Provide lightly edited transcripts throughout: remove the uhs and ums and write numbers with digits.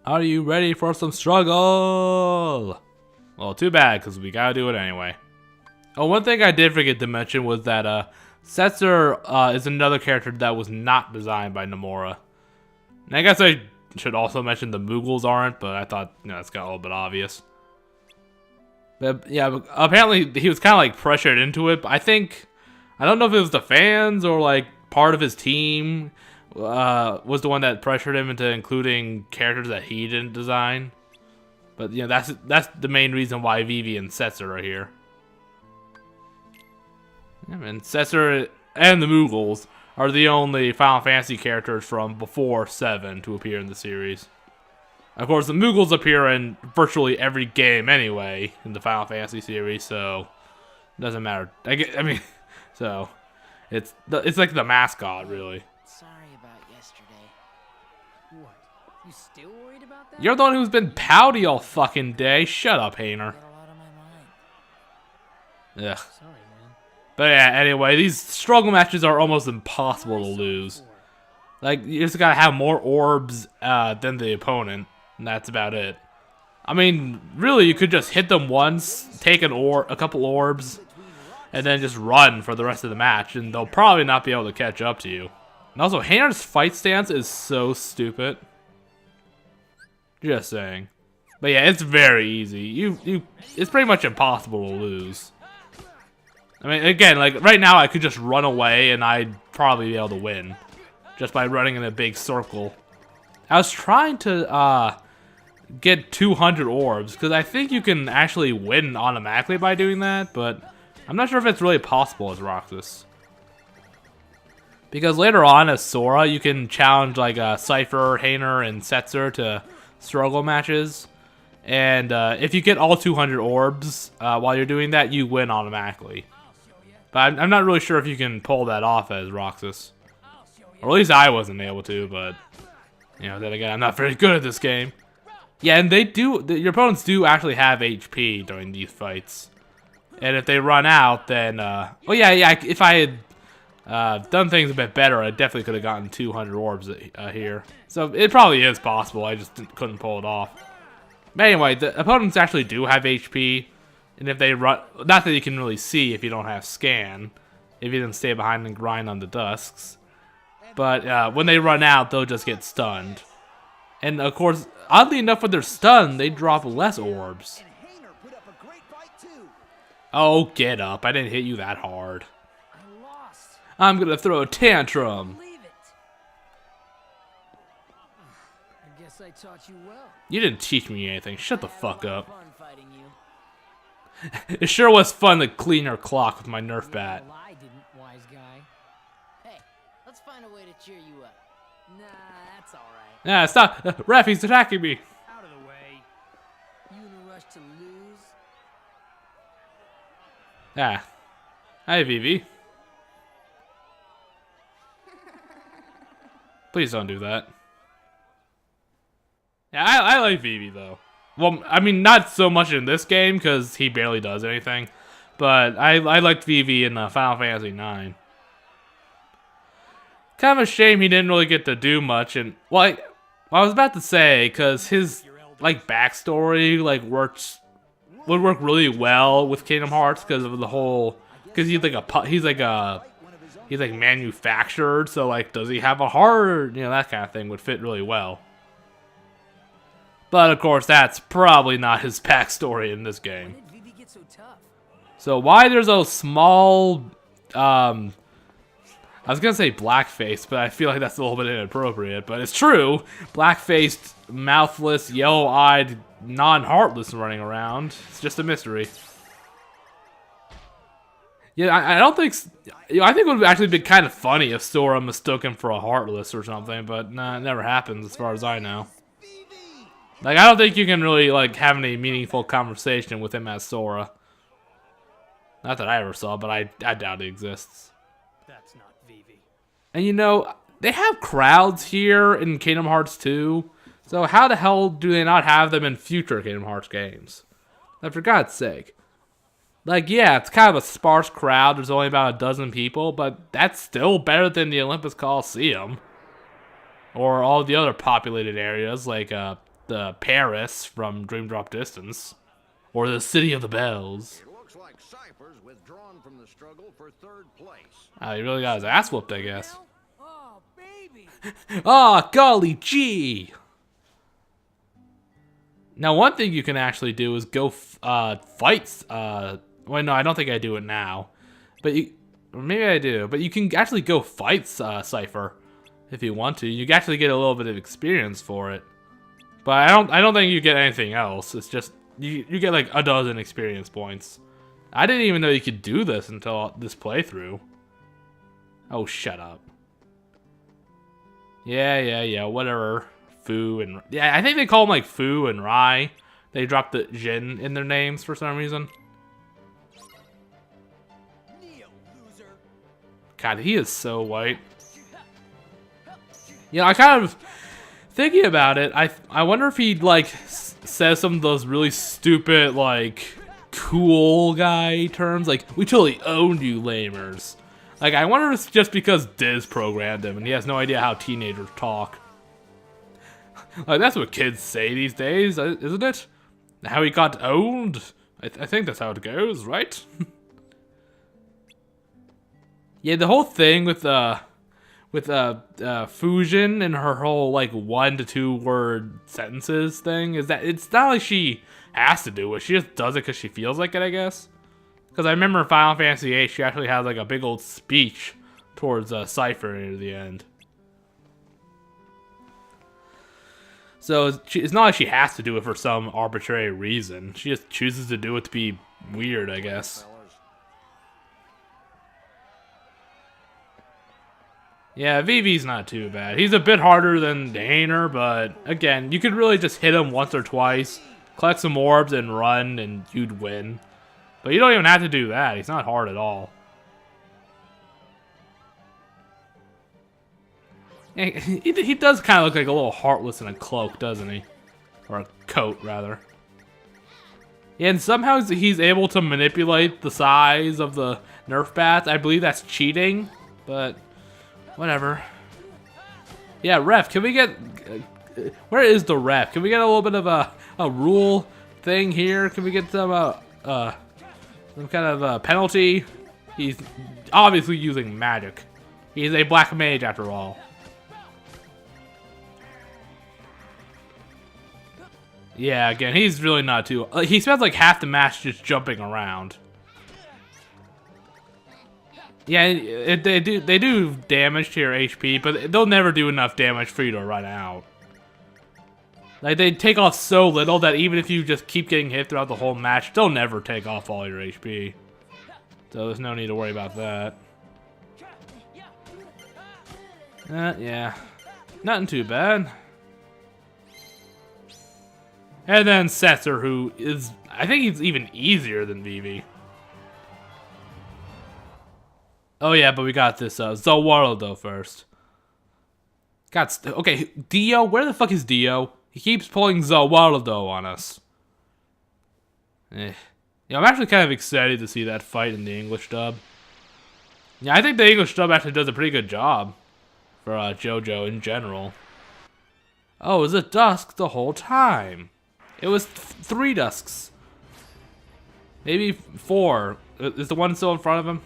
Are you ready for some struggle? Well, too bad, because we gotta do it anyway. Oh, one thing I did forget to mention was that Setzer is another character that was not designed by Nomura. And I guess I should also mention the Moogles aren't, but I thought, you know, that's got a little bit obvious. But yeah, apparently he was kind of like pressured into it. But I don't know if it was the fans or like part of his team was the one that pressured him into including characters that he didn't design. But you know, that's the main reason why Vivi and Setzer are here. Yeah, and Setzer and the Moogles are the only Final Fantasy characters from before 7 to appear in the series. Of course, the Moogles appear in virtually every game anyway in the Final Fantasy series, so it doesn't matter. I mean, so it's like the mascot, really. Sorry about yesterday. What? You still worried about that? You're the one who's been pouty all fucking day. Shut up, Hayner. Got a lot on my mind. Ugh. Sorry, man. But yeah, anyway, these struggle matches are almost impossible to lose. Like, you just gotta have more orbs than the opponent, and that's about it. I mean, really, you could just hit them once, take a couple orbs, and then just run for the rest of the match, and they'll probably not be able to catch up to you. And also, Hayner's fight stance is so stupid. Just saying. But yeah, it's very easy. It's pretty much impossible to lose. I mean, again, like, right now I could just run away and I'd probably be able to win. Just by running in a big circle. I was trying to, get 200 orbs, because I think you can actually win automatically by doing that, but I'm not sure if it's really possible as Roxas. Because later on, as Sora, you can challenge, like, Cypher, Hayner, and Setzer to struggle matches. And if you get all 200 orbs while you're doing that, you win automatically. But I'm not really sure if you can pull that off as Roxas. Or at least I wasn't able to, but you know, then again, I'm not very good at this game. Yeah, and your opponents do actually have HP during these fights. And if they run out, then, well, yeah, if I had done things a bit better, I definitely could have gotten 200 orbs here. So it probably is possible, I just couldn't pull it off. But anyway, the opponents actually do have HP. And if they run, not that you can really see if you don't have scan, if you didn't stay behind and grind on the dusks. But when they run out, they'll just get stunned. And of course, oddly enough, when they're stunned, they drop less orbs. Oh, get up. I didn't hit you that hard. I'm gonna throw a tantrum. I guess I taught you well. You didn't teach me anything. Shut the fuck up. It sure was fun to clean your clock with my Nerf bat. I didn't, wise guy. Hey, let's find a way to cheer you up. Nah, that's all right. Yeah, stop. Ref, he's attacking me. Out of the way. You in a rush to lose? Yeah. Hi, Vivi. Please don't do that. Yeah, I like Vivi, though. Well, I mean, not so much in this game, because he barely does anything. But I liked Vivi in Final Fantasy IX. Kind of a shame he didn't really get to do much. And, well, I was about to say, because his, like, backstory, like, would work really well with Kingdom Hearts, because of the whole, because he's like manufactured, so, like, does he have a heart? You know, that kind of thing would fit really well. But, of course, that's probably not his backstory in this game. So, why there's a small, I was gonna say blackface, but I feel like that's a little bit inappropriate, but it's true. Black-faced, mouthless, yellow-eyed, non-heartless running around. It's just a mystery. Yeah, I don't think, I think it would have actually been kind of funny if Sora mistook him for a heartless or something, but nah, it never happens as far as I know. Like, I don't think you can really, like, have any meaningful conversation with him as Sora. Not that I ever saw, but I doubt it exists. That's not Vivi. And you know, they have crowds here in Kingdom Hearts 2, so how the hell do they not have them in future Kingdom Hearts games? Like, for God's sake. Like, yeah, it's kind of a sparse crowd, there's only about a dozen people, but that's still better than the Olympus Coliseum. Or all the other populated areas, like, the Paris from Dream Drop Distance, or the City of the Bells. It looks like Cypher's withdrawn from the struggle for third place. He really got his ass whooped, I guess. Oh, baby. Ah, golly gee! Now, one thing you can actually do is go fight. Well, no, I don't think I do it now, but or maybe I do. But you can actually go fight Cypher if you want to. You can actually get a little bit of experience for it. But I don't think you get anything else. It's just you get like a dozen experience points. I didn't even know you could do this until this playthrough. Oh, shut up. Yeah, whatever. Fu and... Yeah, I think they call them like Fu and Rai. They dropped the Jin in their names for some reason. God, he is so white. You know, I kind of... Thinking about it, I wonder if he, like, says some of those really stupid, like, cool guy terms. Like, we totally owned you, lamers. Like, I wonder if it's just because Diz programmed him and he has no idea how teenagers talk. Like, that's what kids say these days, isn't it? How he got owned? I think that's how it goes, right? Yeah, the whole thing with Fusion and her whole, like, 1 to 2 word sentences thing is that it's not like she has to do it. She just does it because she feels like it, I guess. Because I remember in Final Fantasy VIII, she actually has, like, a big old speech towards Cypher near the end. So it's not like she has to do it for some arbitrary reason. She just chooses to do it to be weird, I guess. Yeah, Vivi's not too bad. He's a bit harder than Hainer, but again, you could really just hit him once or twice, collect some orbs, and run, and you'd win. But you don't even have to do that. He's not hard at all. He does kind of look like a little heartless in a cloak, doesn't he? Or a coat, rather. Yeah, and somehow he's able to manipulate the size of the nerf bats. I believe that's cheating, but whatever. Yeah, ref, can we get... where is the ref? Can we get a little bit of a rule thing here? Can we get some kind of penalty? He's obviously using magic. He's a black mage after all. Yeah, again, he's really not too... he spends like half the match just jumping around. Yeah, they do damage to your HP, but they'll never do enough damage for you to run out. Like, they take off so little that even if you just keep getting hit throughout the whole match, they'll never take off all your HP. So there's no need to worry about that. Yeah. Nothing too bad. And then Setzer, who is... I think he's even easier than Vivi. Oh yeah, but we got this Zowardo first. Okay, Dio? Where the fuck is Dio? He keeps pulling Zowardo on us. Yeah, I'm actually kind of excited to see that fight in the English dub. Yeah, I think the English dub actually does a pretty good job for JoJo in general. Oh, is it dusk the whole time? It was 3 dusks. Maybe 4. Is the one still in front of him?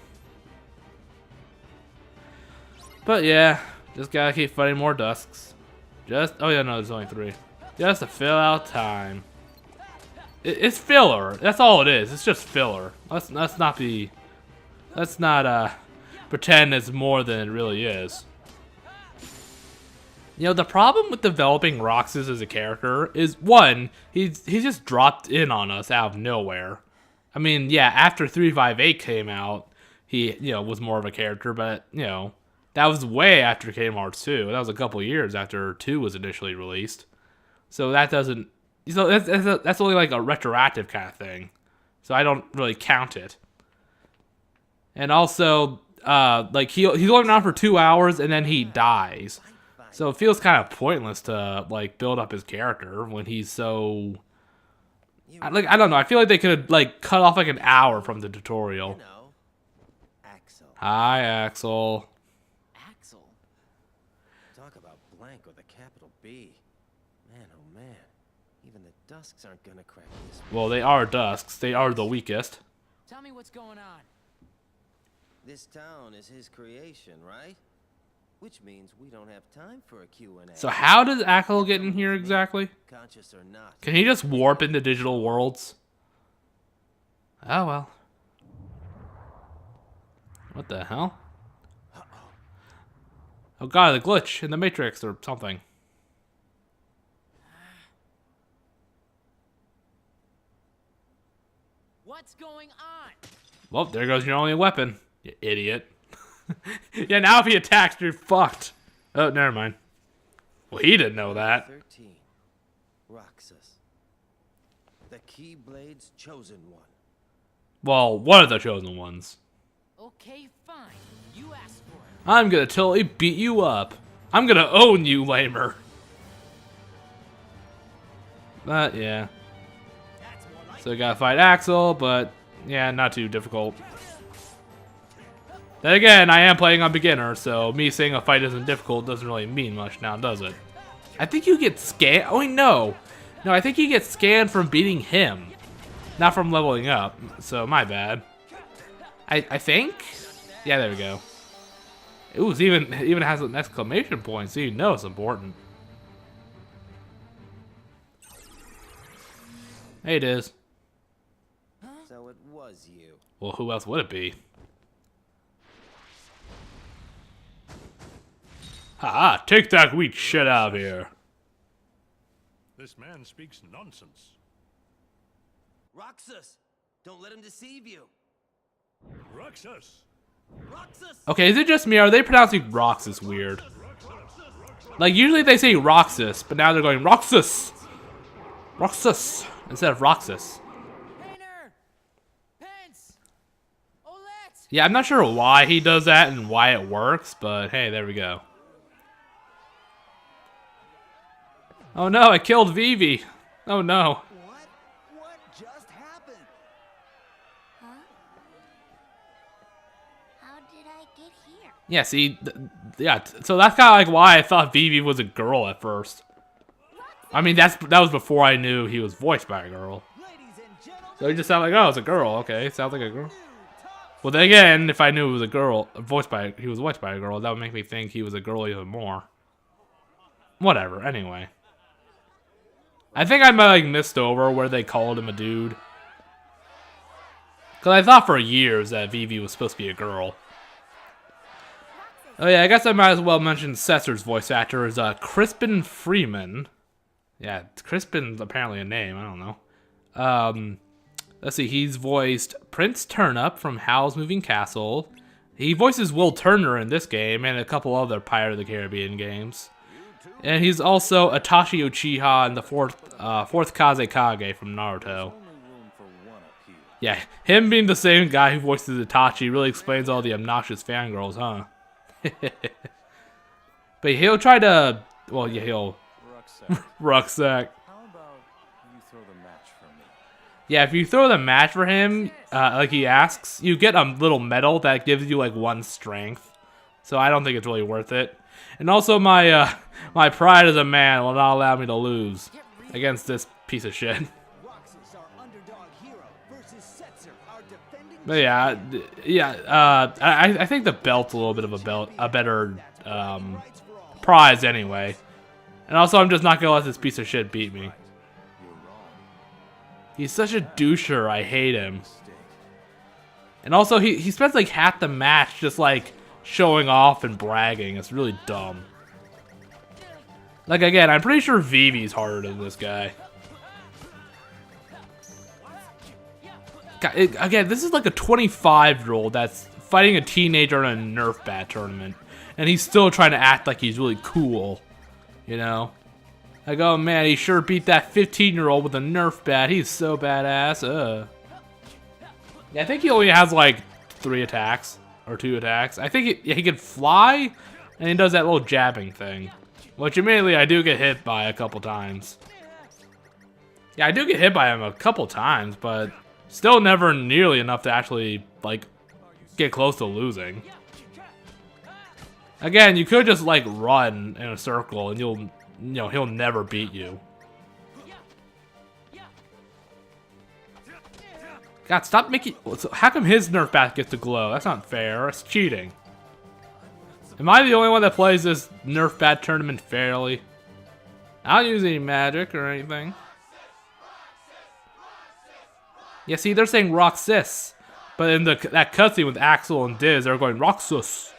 But yeah, just gotta keep fighting more dusks. Oh yeah, no, there's only 3. Just to fill out time. It's filler. That's all it is. It's just filler. Let's not pretend it's more than it really is. You know, the problem with developing Roxas as a character is, one, he's just dropped in on us out of nowhere. I mean, yeah, after 358 came out, he, was more of a character, but, that was way after Kingdom Hearts 2. That was a couple years after 2 was initially released. So that doesn't... So that's only like a retroactive kind of thing. So I don't really count it. And also, like, he's only been on for 2 hours and then he dies. So it feels kind of pointless to, like, build up his character when he's so... I don't know. I feel like they could, like, cut off, like, an hour from the tutorial. Axel. Hi, Axel. Talk about blank with a capital B. Man, oh man. Dusks aren't gonna crack this. Well, they are Dusks. They are the weakest. Tell me what's going on. This town is his creation, right? Which means we don't have time for a Q&A. So how does Axel get in here exactly? Conscious or not. Can he just warp into digital worlds? Oh well. What the hell? Oh god, the glitch in the Matrix or something. What's going on? Well, there goes your only weapon, you idiot. Yeah, now if he attacks, you're fucked. Oh, never mind. Well, he didn't know that. 13. Roxas. The Keyblade's chosen one. Well, one of the chosen ones. Okay, fine. You asked for it. I'm gonna totally beat you up. I'm gonna own you, lamer. But, yeah. So we gotta fight Axel, but, yeah, not too difficult. Then again, I am playing on beginner, so me saying a fight isn't difficult doesn't really mean much now, does it? I think you get scanned. Oh, wait, no. No, I think you get scanned from beating him, not from leveling up. So, my bad. I think? Yeah, there we go. Ooh, it even has an exclamation point, so you know it's important. Hey, it is. So it was you. Well, who else would it be? Ha! Take that weak shit out of here. This man speaks nonsense. Roxas! Don't let him deceive you. Roxas! Roxas! Okay, is it just me? Or are they pronouncing Roxas weird? Like, usually they say Roxas, but now they're going Roxas! Roxas! Instead of Roxas. Painter! Pence! Olette! Yeah, I'm not sure why he does that and why it works, but hey, there we go. Oh no, I killed Vivi. Oh no. What just happened? Huh? How did I get here? Yeah, see, yeah, so that's kind of like why I thought Vivi was a girl at first. I mean, that was before I knew he was voiced by a girl. So he just sounded like, oh, it's a girl. Okay, sounds like a girl. Well, then again, if I knew it was a girl, he was voiced by a girl, that would make me think he was a girl even more. Whatever, anyway. I think I might like missed over where they called him a dude. Because I thought for years that Vivi was supposed to be a girl. Oh yeah, I guess I might as well mention Cesar's voice actor is Crispin Freeman. Yeah, Crispin's apparently a name, I don't know. Let's see, he's voiced Prince Turnip from Howl's Moving Castle. He voices Will Turner in this game and a couple other Pirate of the Caribbean games. And he's also Itachi Uchiha in the fourth Kazekage from Naruto. Yeah, him being the same guy who voices Itachi really explains all the obnoxious fangirls, huh? But he'll try to, well, yeah, he'll... Rucksack. How about you throw the match for me? Yeah, if you throw the match for him, like he asks, you get a little medal that gives you like 1 strength. So I don't think it's really worth it. And also my my pride as a man will not allow me to lose against this piece of shit. Roxas, our underdog hero, versus Setzer, our defending. But yeah, I think the belt's a little bit of a better prize anyway. And also, I'm just not gonna let this piece of shit beat me. He's such a doucher. I hate him. And also, he spends like half the match just like showing off and bragging. It's really dumb. Like again, I'm pretty sure Vivi's harder than this guy. God, again, this is like a 25-year-old that's fighting a teenager in a Nerf bat tournament, and he's still trying to act like he's really cool. You know? Like, oh man, he sure beat that 15-year-old with a Nerf bat. He's so badass. Yeah, I think he only has like 3 attacks. Or 2 attacks. I think he can fly, and he does that little jabbing thing. Which immediately I do get hit by a couple times. Yeah, I do get hit by him a couple times, but still never nearly enough to actually, like, get close to losing. Again, you could just, like, run in a circle, and he'll never beat you. God, stop making... How come his Nerf bat gets to glow? That's not fair. It's cheating. Am I the only one that plays this Nerf bat tournament fairly? I don't use any magic or anything. Yeah, see, they're saying Roxas. But in that cutscene with Axel and Diz, they're going Roxas.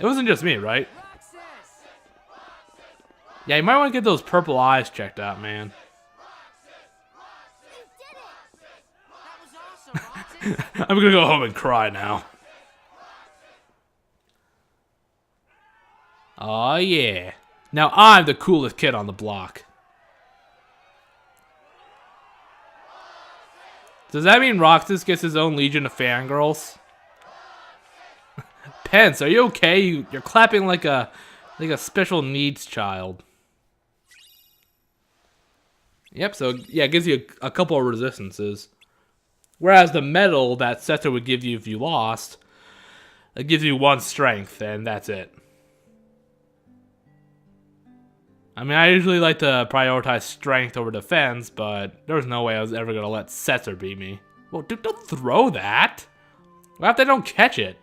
It wasn't just me, right? Yeah, you might want to get those purple eyes checked out, man. I'm gonna go home and cry now. Oh yeah. Now I'm the coolest kid on the block. Does that mean Roxas gets his own legion of fangirls? Pence, are you okay? You're clapping like a special needs child. Yep, so yeah, it gives you a couple of resistances. Whereas the medal that Setzer would give you if you lost, it gives you 1 strength, and that's it. I mean, I usually like to prioritize strength over defense, but there's no way I was ever going to let Setzer beat me. Well, dude, don't throw that! What if they don't catch it?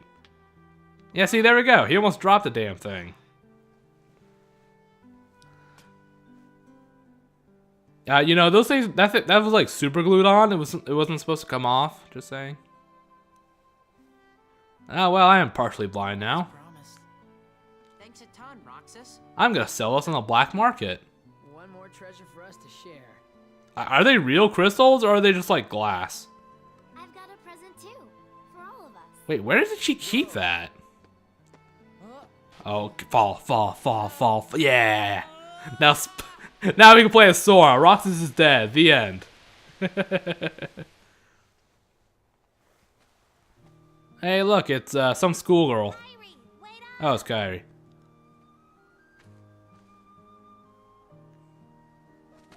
Yeah, see, there we go. He almost dropped the damn thing. You know, those things, that was like super glued on. It wasn't supposed to come off, just saying. Oh, well, I am partially blind now. Thanks a ton, Roxas. I'm gonna sell this on the black market. One more treasure for us to share. Are they real crystals, or are they just like glass? I've got a present too, for all of us. Wait, where did she keep that? Oh, fall. Yeah! Now we can play as Sora. Roxas is dead. The end. Hey, look, it's some schoolgirl. Kyrie, wait up! Oh, it's Kyrie.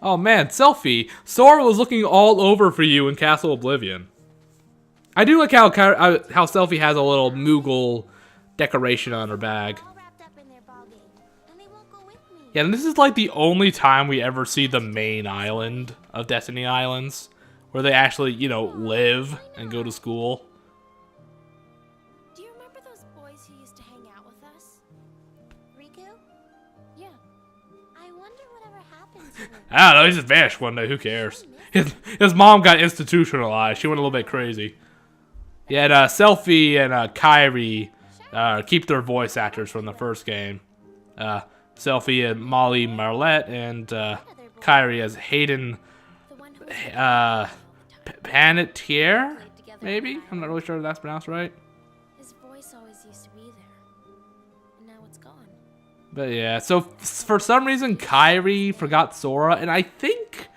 Oh man, Selfie. Sora was looking all over for you in Castle Oblivion. I do like how Selfie has a little Moogle decoration on her bag. All wrapped up in their ball game, and they won't go with me. Yeah, and this is like the only time we ever see the main island of Destiny Islands, where they actually, you know, live and go to school. Do you remember those boys who used to hang out with us? Riku? Yeah. I wonder whatever happened to him. I don't know, he just vanished one day, who cares? His mom got institutionalized, she went a little bit crazy. Yeah, and Selfie and Kyrie keep their voice actors from the first game. Selfie and Molly Marlette, and Kyrie as Hayden The one who was Panettiere, maybe? I'm not really sure if that's pronounced right. his voice always used to be there. And now it's gone. But yeah, so for some reason Kyrie forgot Sora, and I think,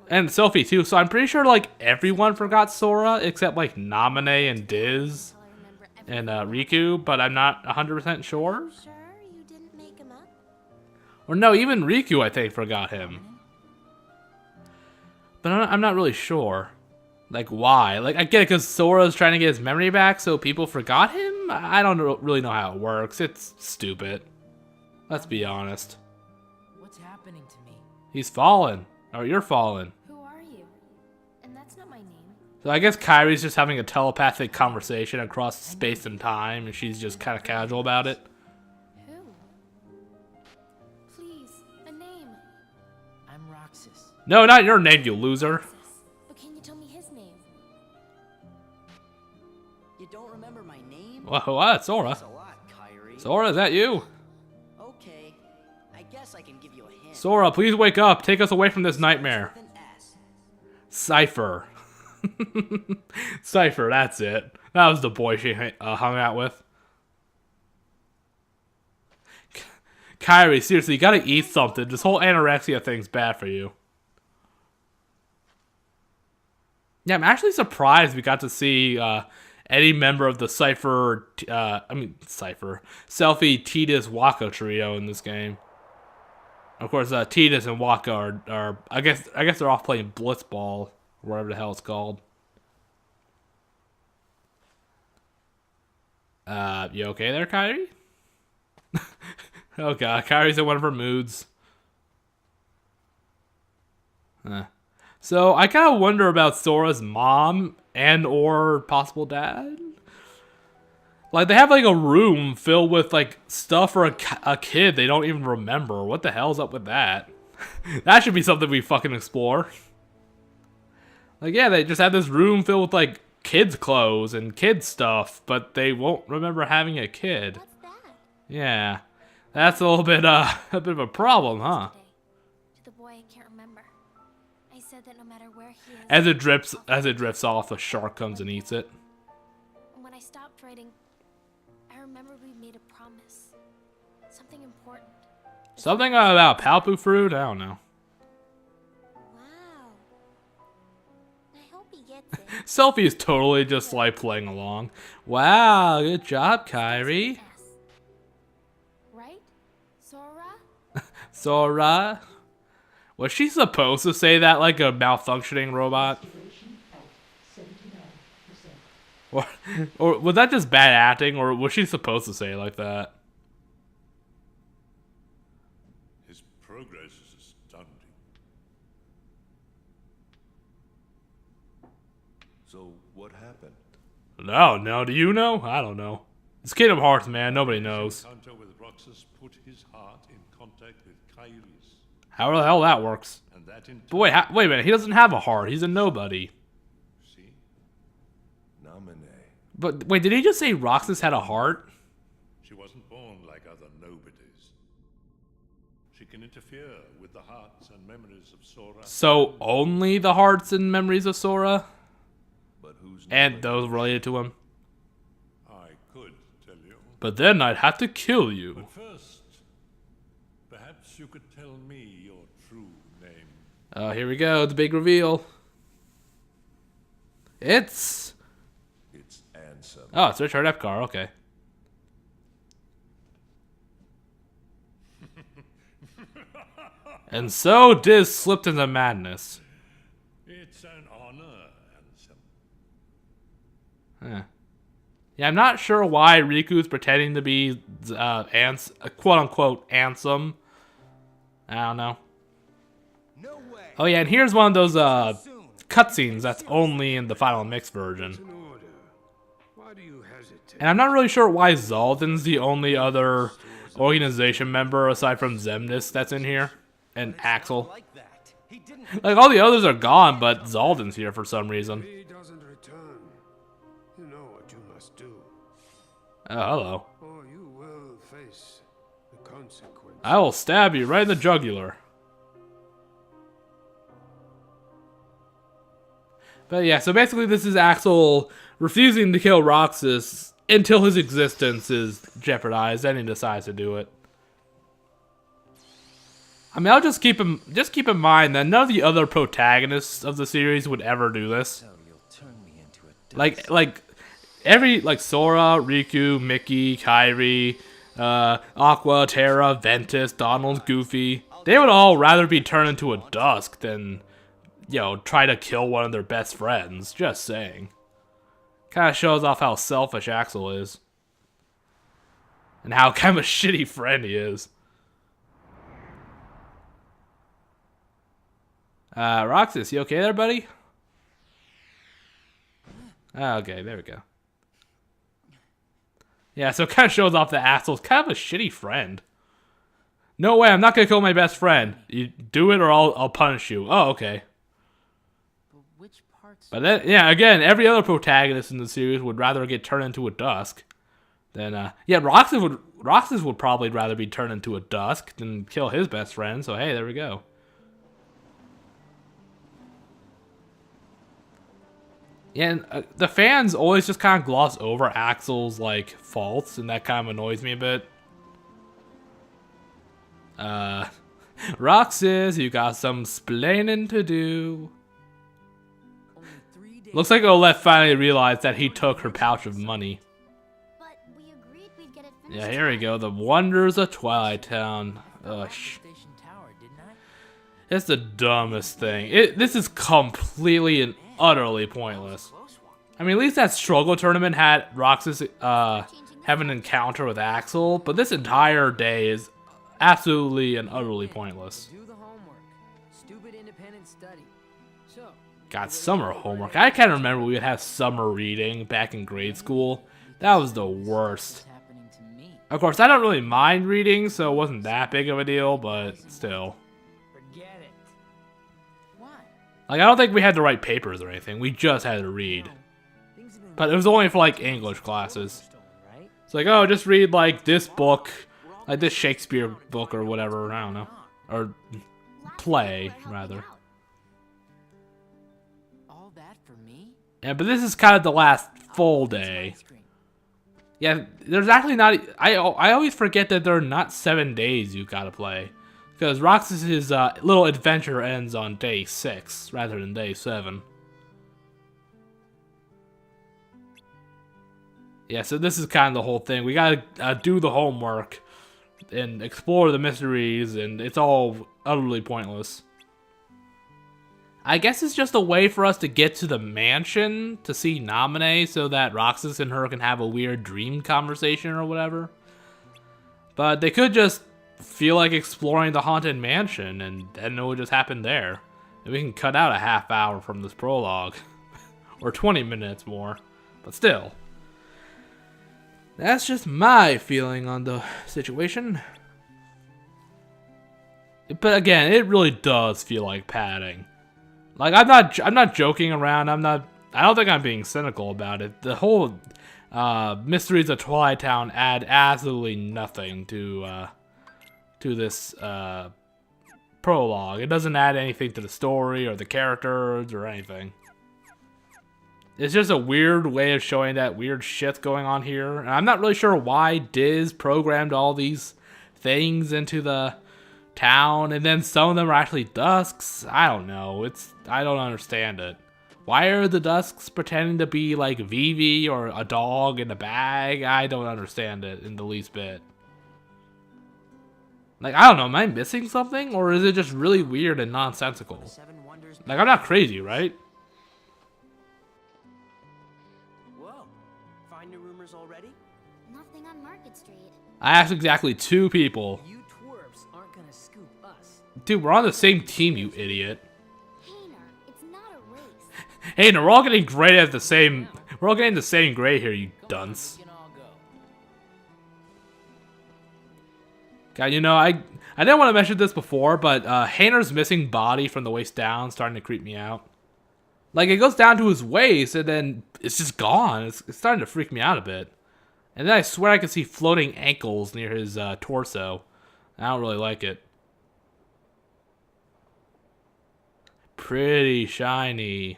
and Selfie too, so I'm pretty sure like everyone forgot Sora except like Namine and Diz I remember and Riku, but I'm not 100% sure. Sure you didn't make him up? Or no, even Riku I think forgot him. But I'm not really sure. Like why? Like I get it because Sora's trying to get his memory back, so people forgot him? I don't really know how it works. It's stupid. Let's be honest. What's happening to me? He's fallen. Or you're fallen. Who are you? And that's not my name. So I guess Kyrie's just having a telepathic conversation across space and time, and she's just kind of casual about it. Who? Please, a name. I'm Roxas. No, not your name, you loser. But can you tell me his name? You don't remember my name? Whoa, what? Sora. Thanks a lot, Kyrie. Sora, is that you? Okay, I guess I can give you a hint. Sora, please wake up. Take us away from this nightmare. With an S. Cypher. Cypher, that's it. That was the boy she hung out with. Kyrie, seriously, you gotta eat something. This whole anorexia thing's bad for you. Yeah, I'm actually surprised we got to see any member of the Selfie, Tidus, Waka trio in this game. Of course, Tidus and Waka are I guess they're off playing Blitzball, or whatever the hell it's called. You okay there, Kyrie? Oh god, Kyrie's in one of her moods. So I kind of wonder about Sora's mom and or possible dad. Like, they have like a room filled with like stuff for a kid they don't even remember. What the hell's up with that? That should be something we fucking explore. Like, yeah, they just have this room filled with like kids' clothes and kids' stuff, but they won't remember having a kid. What's that? Yeah, that's a little bit a bit of a problem, huh? To the boy I can't remember. I said that no matter where he is. As it drifts off, a shark comes and eats it. When I stopped writing, I remember we made a promise. Something important. Something about palpu fruit? I don't know. Wow. I hope he gets it. Selfie is totally just like playing along. Wow, good job, Kyrie. S. Right? Sora? Sora. Was she supposed to say that like a malfunctioning robot? Or was that just bad acting, or was she supposed to say it like that? His progress is astounding. So what happened? No, do you know? I don't know. It's Kingdom Hearts, man. Nobody knows. Encounter with Roxas put his heart in contact with Kyrie's, How the hell that works? and that in But wait, wait a minute. He doesn't have a heart. He's a nobody. see, Namine. But wait, did he just say Roxas had a heart? she wasn't born like other nobodies. She can interfere with the hearts and memories of Sora. So only the hearts and memories of Sora? But who's And those related to him? I could tell you. But then I'd have to kill you. But first, perhaps you could tell me your true name. Oh, here we go. The big reveal. It's Ansem. Oh, it's Richard Epcar. Okay. And so Diz slipped into madness. It's an honor, Ansem. Huh. Yeah, I'm not sure why Riku's pretending to be quote-unquote Ansem. I don't know. No way. Oh yeah, and here's one of those cutscenes that's only in the final mix version. Why do you hesitate? And I'm not really sure why Zaldan's the only other organization member aside from Zemnis that's in here. And Axel. Like that. He didn't. Like, all the others are gone, but Zaldan's here for some reason. He doesn't return. You know what you must do, Oh, hello. or you will face the consequence. I will stab you right in the jugular. But yeah, so basically this is Axel refusing to kill Roxas until his existence is jeopardized, then he decides to do it. I mean, I'll just keep in mind that none of the other protagonists of the series would ever do this. So you'll turn me into a Like Sora, Riku, Mickey, Kairi, Aqua, Terra, Ventus, Donald, Goofy, they would all rather be turned into a Dusk than, you know, try to kill one of their best friends. Just saying. Kind of shows off how selfish Axel is. And how kind of a shitty friend he is. Roxas, you okay there, buddy? Okay, there we go. Yeah, so it kind of shows off that Axel's kind of a shitty friend. No way, I'm not gonna kill my best friend. You do it or I'll punish you. Oh, okay. But which parts? But then, yeah, again, every other protagonist in the series would rather get turned into a Dusk than, yeah, Roxas would probably rather be turned into a Dusk than kill his best friend, so hey, there we go. Yeah, and the fans always just kind of gloss over Axel's, like, faults, and that kind of annoys me a bit. Roxas, you got some splaining to do. Only 3 days. Looks like Olaf finally realized that he took her pouch of money. But we agreed we'd get it finished. Yeah, here we go. The wonders of Twilight Town. Ugh. Station Tower, didn't I? It's the dumbest thing. This is completely and utterly pointless. Close one. I mean, at least that struggle tournament had Roxas have an encounter with Axel, but this entire day is absolutely and utterly pointless. Do the homework. Stupid independent study. So, God, summer homework. I can't remember we would have summer reading back in grade school. That was the worst. Happening to me. Of course, I don't really mind reading, so it wasn't that big of a deal, but still. Forget it. Why? Like, I don't think we had to write papers or anything. We just had to read. Things have been But it was only for, like, English classes. stolen, right? It's like, oh, just read, like, this book. Like, this Shakespeare book or whatever. I don't know. Or play, rather. All that for me? Yeah, but this is kind of the last full day. Ice cream. Yeah, there's actually not... I always forget that there are not 7 days you gotta play. Because Roxas's little adventure ends on day 6, rather than day 7. Yeah, so this is kind of the whole thing. We gotta do the homework and explore the mysteries, and it's all utterly pointless. I guess it's just a way for us to get to the mansion to see Naminé so that Roxas and her can have a weird dream conversation or whatever. But they could just feel like exploring the haunted mansion and then it would just happen there. And we can cut out a half hour from this prologue. Or 20 minutes more. But still. That's just my feeling on the situation. But again, it really does feel like padding. Like, I'm not joking around. I don't think I'm being cynical about it. The whole Mysteries of Twilight Town add absolutely nothing to this prologue. It doesn't add anything to the story or the characters or anything. It's just a weird way of showing that weird shit going on here. And I'm not really sure why Diz programmed all these things into the town, and then some of them are actually Dusks. I don't know. I don't understand it. Why are the Dusks pretending to be like Vivi or a dog in a bag? I don't understand it in the least bit. Like, I don't know. Am I missing something, or is it just really weird and nonsensical? Like, I'm not crazy, right? Whoa. Find new rumors already? Nothing on Market Street. I asked exactly 2 people. You twerps aren't gonna scoop us. Dude, we're on the same team, you idiot. Hayner, it's not a race. Hey, no, we're all getting graded at the same... We're all getting the same grade here, you dunce. We can all go. God, you know, I didn't want to mention this before, but Hayner's missing body from the waist down is starting to creep me out. Like, it goes down to his waist, and then it's just gone. It's starting to freak me out a bit. And then I swear I can see floating ankles near his torso. I don't really like it. Pretty shiny.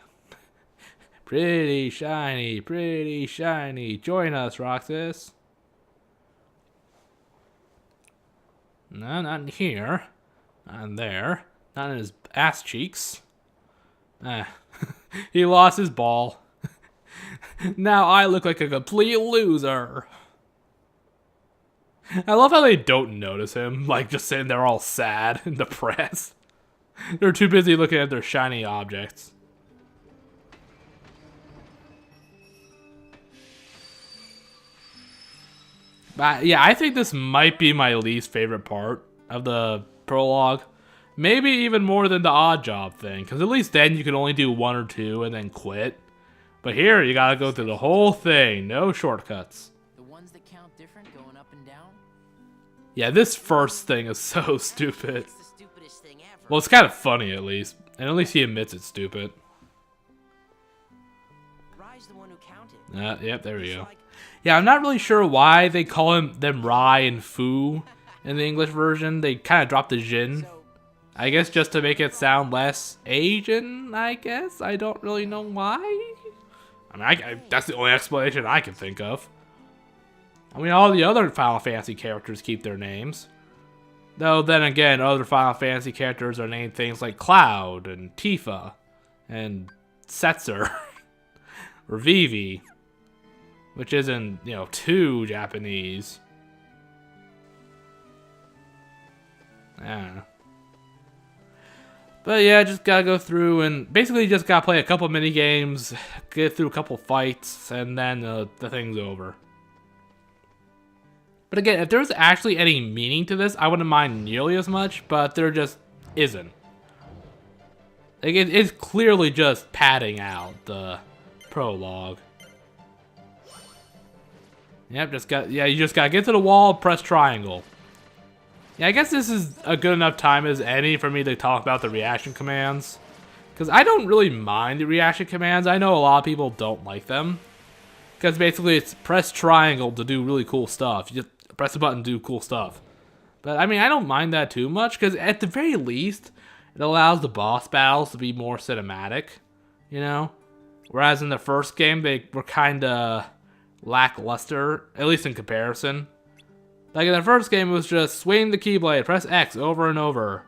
Pretty shiny, pretty shiny. Join us, Roxas. No, not in here. Not in there. Not in his ass cheeks. He lost his ball. Now I look like a complete loser. I love how they don't notice him, like just sitting there all sad and depressed. They're too busy looking at their shiny objects. But yeah, I think this might be my least favorite part of the prologue. Maybe even more than the odd job thing, because at least then you can only do 1 or 2 and then quit. But here, you gotta go through the whole thing, no shortcuts. The ones that count different going up and down? Yeah, this first thing is so stupid. It's the stupidest thing ever. Well, it's kind of funny at least, and at least he admits it's stupid. Rye's the one who counted. Yep, there we He's go. like, Yeah, I'm not really sure why they call them Rai and Fu in the English version. They kind of dropped the Jin. I guess just to make it sound less Asian, I guess. I don't really know why. I mean, that's the only explanation I can think of. I mean, all the other Final Fantasy characters keep their names. Though, then again, other Final Fantasy characters are named things like Cloud and Tifa and Setzer or Vivi, which isn't, you know, too Japanese. Yeah. But yeah, just gotta go through and basically just gotta play a couple mini games, get through a couple fights, and then the thing's over. But again, if there's actually any meaning to this, I wouldn't mind nearly as much, but there just isn't. Like it's clearly just padding out the prologue. Yep, you just gotta get to the wall, press triangle. Yeah, I guess this is a good enough time as any for me to talk about the reaction commands. Because I don't really mind the reaction commands. I know a lot of people don't like them. Because basically it's press triangle to do really cool stuff. You just press a button to do cool stuff. But I mean, I don't mind that too much. Because at the very least, it allows the boss battles to be more cinematic. You know? Whereas in the first game, they were kind of lackluster, at least in comparison. Like in the first game, it was just swing the keyblade, press X over and over,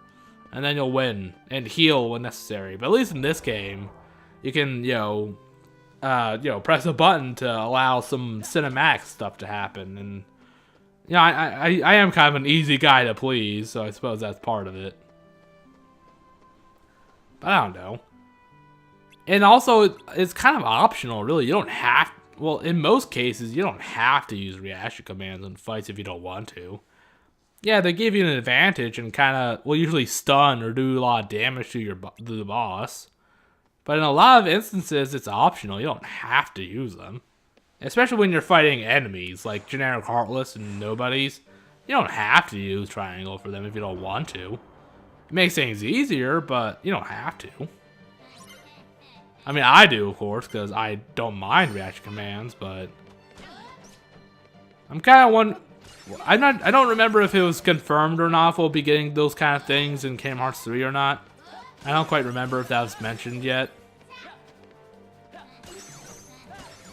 and then you'll win and heal when necessary. But at least in this game, you can press a button to allow some cinematic stuff to happen. And I am kind of an easy guy to please, so I suppose that's part of it. But I don't know. And also, it's kind of optional, really. You don't have. Well, in most cases, you don't have to use reaction commands in fights if you don't want to. Yeah, they give you an advantage and kind of will usually stun or do a lot of damage to the boss. But in a lot of instances, it's optional. You don't have to use them. Especially when you're fighting enemies like generic Heartless and Nobodies. You don't have to use triangle for them if you don't want to. It makes things easier, but you don't have to. I mean, I do, of course, because I don't mind reaction commands, but I'm kind of I don't remember if it was confirmed or not if we'll be getting those kind of things in Kingdom Hearts 3 or not. I don't quite remember if that was mentioned yet.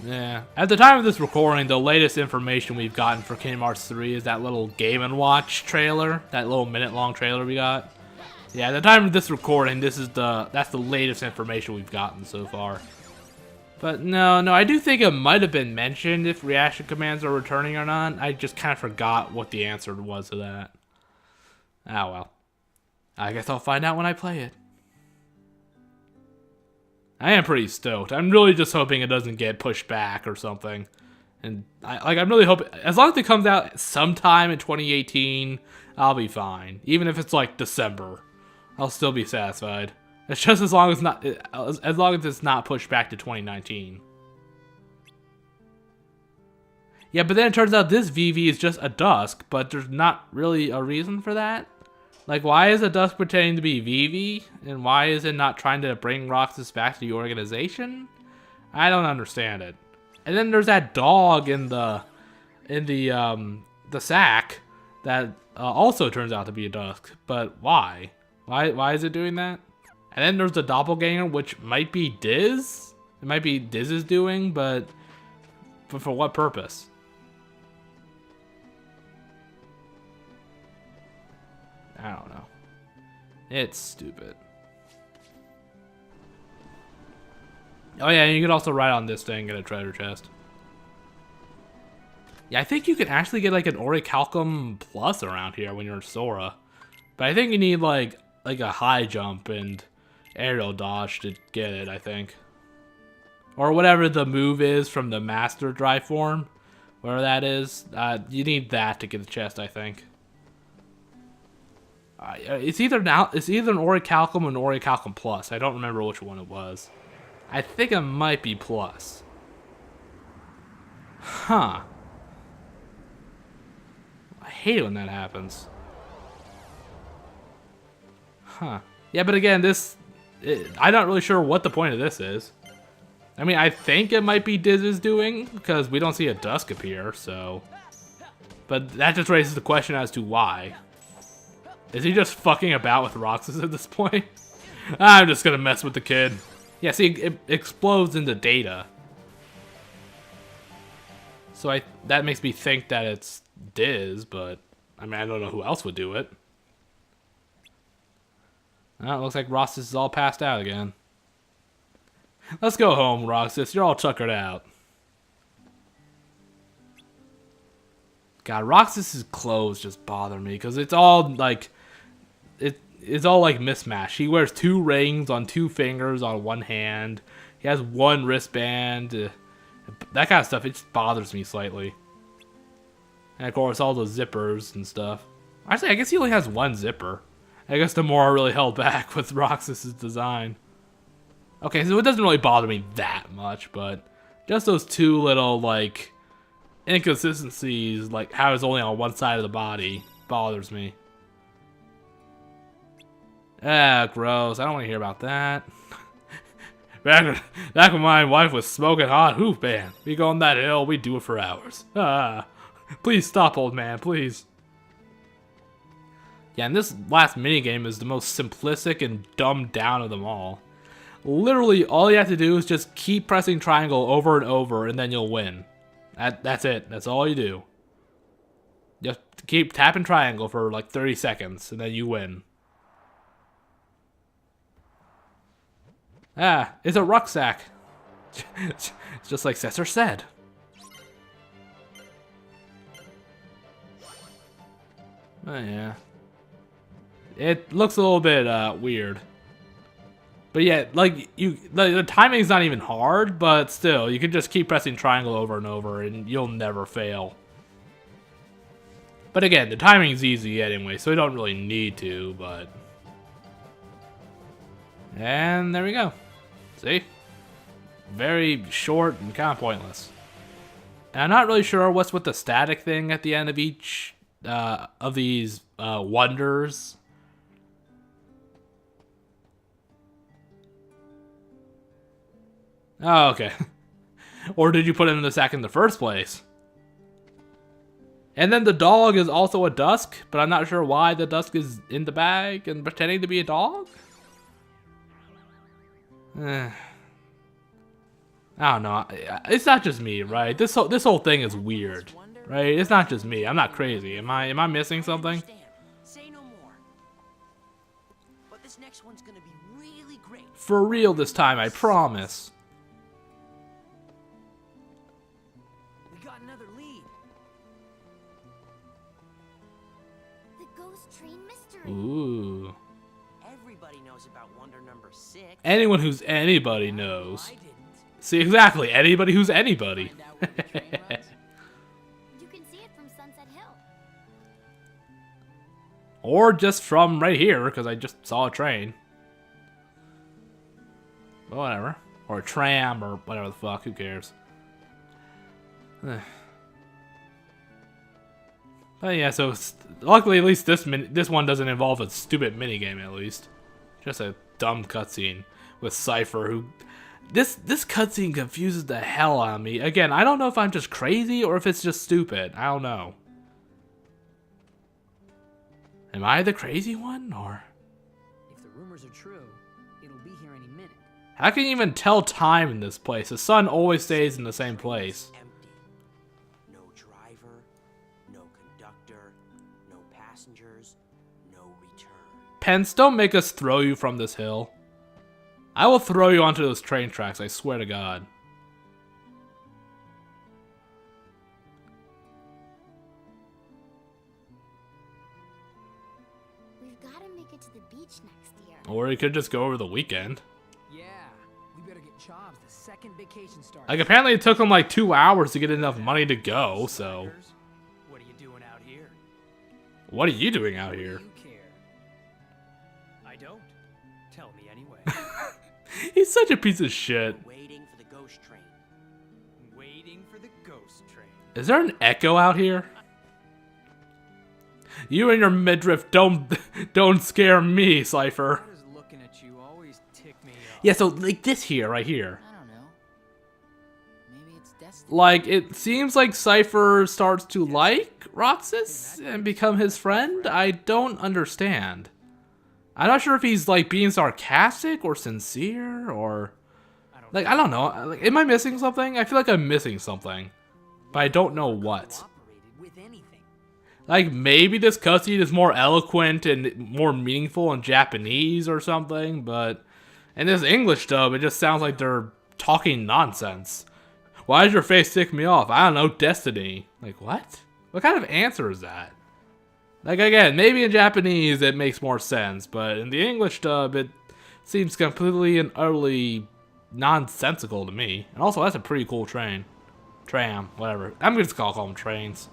Yeah. At the time of this recording, the latest information we've gotten for Kingdom Hearts 3 is that little Game & Watch trailer, that little minute-long trailer we got. Yeah, at the time of this recording, that's the latest information we've gotten so far. But no, I do think it might have been mentioned if reaction commands are returning or not. I just kind of forgot what the answer was to that. Ah well. I guess I'll find out when I play it. I am pretty stoked. I'm really just hoping it doesn't get pushed back or something. And I'm really hoping, as long as it comes out sometime in 2018, I'll be fine. Even if it's like December. I'll still be satisfied. It's just as long as it's not pushed back to 2019. Yeah, but then it turns out this VV is just a Dusk, but there's not really a reason for that. Like, why is a Dusk pretending to be VV, and why is it not trying to bring Roxas back to the organization? I don't understand it. And then there's that dog in the sack that also turns out to be a Dusk, but why? Why is it doing that? And then there's the doppelganger, which might be Diz. It might be Diz's doing, but for what purpose? I don't know. It's stupid. Oh yeah, and you can also ride on this thing and get a treasure chest. Yeah, I think you can actually get like an Orichalcum Plus around here when you're in Sora. But I think you need like a high jump and aerial dodge to get it, I think. Or whatever the move is from the Master Drive form. Whatever that is. You need that to get the chest, I think. It's either an Orichalcum or an Orichalcum Plus. I don't remember which one it was. I think it might be Plus. Huh. I hate it when that happens. Huh. Yeah, but again, I'm not really sure what the point of this is. I mean, I think it might be Diz's doing, because we don't see a Dusk appear, so... But that just raises the question as to why. Is he just fucking about with Roxas at this point? I'm just gonna mess with the kid. Yeah, see, it explodes into data. So that makes me think that it's Diz, but... I mean, I don't know who else would do it. It looks like Roxas is all passed out again. Let's go home, Roxas. You're all tuckered out. God, Roxas's clothes just bother me because it's all like it's all like mismatched. He wears 2 rings on 2 fingers on one hand. He has 1 wristband. That kind of stuff, it just bothers me slightly. And of course, all the zippers and stuff. Actually, I guess he only has 1 zipper. I guess the more really held back with Roxas's design. Okay, so it doesn't really bother me that much, but just those two little, like, inconsistencies, like how it's only on one side of the body, bothers me. Ah, gross. I don't want to hear about that. Back when my wife was smoking hot, whew, man. We go on that hill, we do it for hours. Ah, please stop, old man, please. Yeah, and this last minigame is the most simplistic and dumbed down of them all. Literally, all you have to do is just keep pressing triangle over and over, and then you'll win. That's it. That's all you do. Just keep tapping triangle for like 30 seconds, and then you win. Ah, it's a rucksack. It's just like Cesar said. Oh yeah. It looks a little bit weird. But yeah, like the timing's not even hard, but still, you can just keep pressing triangle over and over and you'll never fail. But again, the timing's easy anyway, so you don't really need to, but... And there we go. See? Very short and kind of pointless. And I'm not really sure what's with the static thing at the end of each of these wonders. Oh, okay. Or did you put it in the sack in the first place? And then the dog is also a dusk, but I'm not sure why the dusk is in the bag and pretending to be a dog? I don't know. It's not just me, right? This whole thing is weird, right? It's not just me. I'm not crazy. Am I missing something? Say no more. But this next one's gonna be really great. For real this time, I promise. We got another lead. The ghost train mystery. Ooh. Everybody knows about Wonder number 6. Anyone who's anybody knows. I didn't. See, exactly. Anybody who's anybody. Find out where the train runs? You can see it from Sunset Hill. Or just from right here, because I just saw a train. Well, whatever. Or a tram, or whatever the fuck. Who cares? But yeah, so luckily at least this one doesn't involve a stupid minigame at least. Just a dumb cutscene with Cypher who... This cutscene confuses the hell out of me. Again, I don't know if I'm just crazy or if it's just stupid. I don't know. Am I the crazy one, or... If the rumors are true, it'll be here any minute. How can you even tell time in this place? The sun always stays in the same place. Empty. No driver, no conductor, no passengers, no return. Pence, don't make us throw you from this hill. I will throw you onto those train tracks, I swear to God. We've got to make it to the beach next year. Or you could just go over the weekend. Yeah, we better get Chobs the second vacation starts. Like, apparently it took them like 2 hours to get enough money to go, so... What are you doing out here? What are you doing out here? You care. I don't. Tell me anyway. He's such a piece of shit. Waiting for the ghost train. Waiting for the ghost train. Is there an echo out here? You and your midriff don't scare me, Cypher. Just looking at you always tick me off. Yeah, so like this here, right here. I don't know. Maybe it's destiny. Like, it seems like Cypher starts to like Roxas and become his friend. I don't understand. I'm not sure if he's like being sarcastic or sincere or like, I don't know. Like, am I missing something? I feel like I'm missing something, but I don't know what. Cooperated with anything. Like, maybe this cutscene is more eloquent and more meaningful in Japanese or something, but in this English dub, it just sounds like they're talking nonsense. Why does your face tick me off? I don't know, destiny. Like, what? What kind of answer is that? Like, again, maybe in Japanese it makes more sense, but in the English dub, it seems completely and utterly nonsensical to me. And also, that's a pretty cool train. Tram, whatever. I'm just gonna call them trains.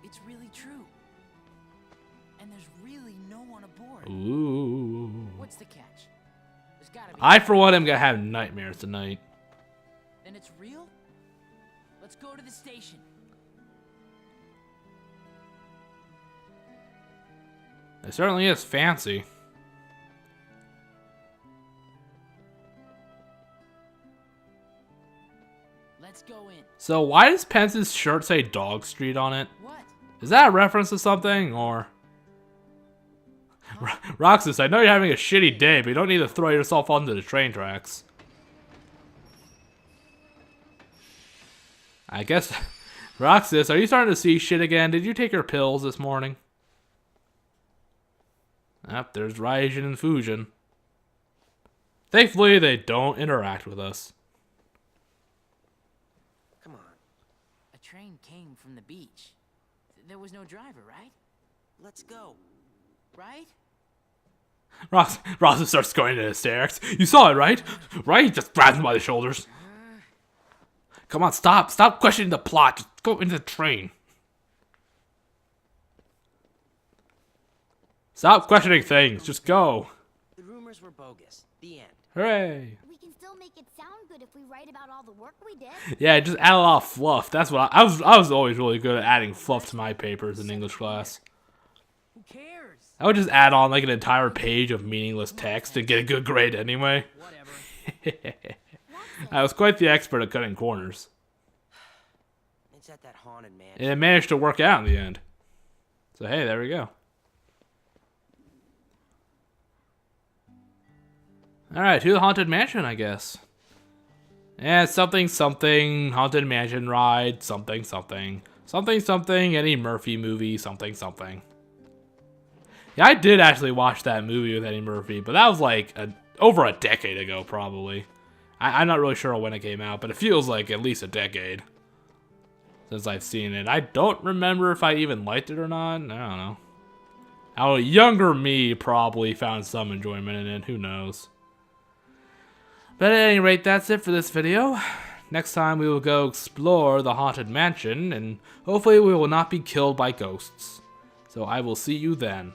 It's really true. And there's really no one aboard. Ooh. What's the catch? gotta be. I, for one, am gonna have nightmares tonight. Then it's real? Let's go to the station. It certainly is fancy. Let's go in. So why does Pence's shirt say Dog Street on it? What? Is that a reference to something, or... Roxas, I know you're having a shitty day, but you don't need to throw yourself onto the train tracks. I guess... Roxas, are you starting to see shit again? Did you take your pills this morning? Yep, there's Raijin and Fujin. Thankfully, they don't interact with us. Come on. A train came from the beach. There was no driver, right? Let's go. Right? Roxas starts going into hysterics. You saw it, right? Right? Just grabs him by the shoulders. Come on, stop. Stop questioning the plot. Just go into the train. Stop questioning things. Just go. The rumors were bogus. The end. Hooray. We can still make it sound good if we write about all the work we did. Yeah, just add a lot of fluff. That's what I was always really good at adding fluff to my papers in English class. Who cares? I would just add on like an entire page of meaningless text and get a good grade anyway. Whatever. I was quite the expert at cutting corners. It's at that haunted mansion. And it managed to work out in the end. So hey, there we go. Alright, to the Haunted Mansion, I guess. And something, something, Haunted Mansion ride, something, something. Something, something, Eddie Murphy movie, something, something. Yeah, I did actually watch that movie with Eddie Murphy, but that was like over a decade ago, probably. I'm not really sure when it came out, but it feels like at least a decade since I've seen it. I don't remember if I even liked it or not. I don't know. Our younger me probably found some enjoyment in it. Who knows? But at any rate, that's it for this video. Next time we will go explore the Haunted Mansion, and hopefully we will not be killed by ghosts. So I will see you then.